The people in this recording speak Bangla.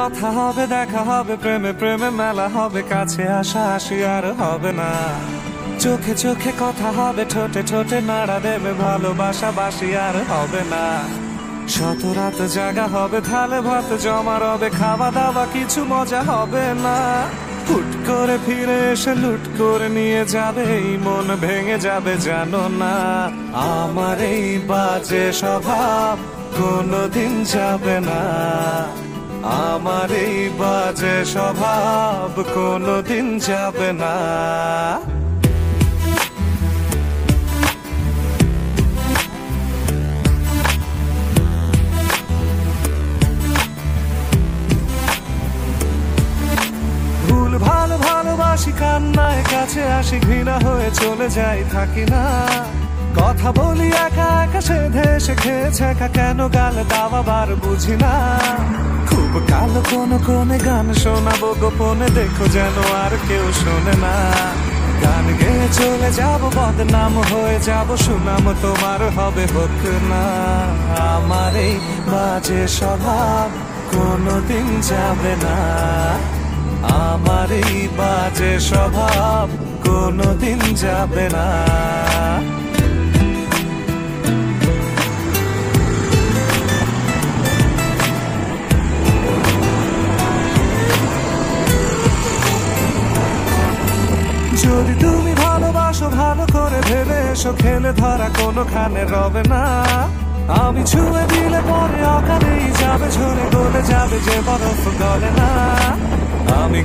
কথা হবে, দেখা হবে, প্রেমে প্রেমে মেলা হবে, কাছে আসা আসি আর হবে না। চোখে চোখে কথা হবে, ঠোঁটে ঠোঁটে নাড়া দেবে, ভালোবাসা বাসি আর হবে না। শত রাত জাগা হবে, থালে ভাত জমা রবে, খাওয়া দাওয়া কিছু মজা হবে না। হুট করে ফিরে এসে লুট করে নিয়ে যাবে, এই মন ভেঙে যাবে জানো না। আমার এই বাজে স্বভাব কোনোদিন যাবে না, আমার এই বাজে স্বভাব কোনোদিন যাবে না। ভুল ভালো ভালোবাসি, কান্নায় কাছে আসি, ঘৃণা হয়ে চলে যাই থাকি না। কথা বলি একা একা, সেধে এসে খেয়েছে একা, কেন গাল দাওয়া বার বুঝি না। খুব কালো কোন কোনে গান শোনাবো গোপনে, দেখো যেন আর কেউ শোনে না। গান গেয়ে চলে যাব, বদনাম হয়ে যাব, সুনাম তোমার হবে হোক না। আমার এই বাজে স্বভাব কোনোদিন যাবে না, আমার এই বাজে স্বভাব কোনোদিন যাবে না। যদি তুমি ভালোবাসো ভালো করে ভেবে এসো, খেলে ধরা কোনোখানে রবে না। আমি ছুঁয়ে দিলে পরে অকালেই যাবে, ঝরে গলে যাবে যে বরফ গলে না। আমি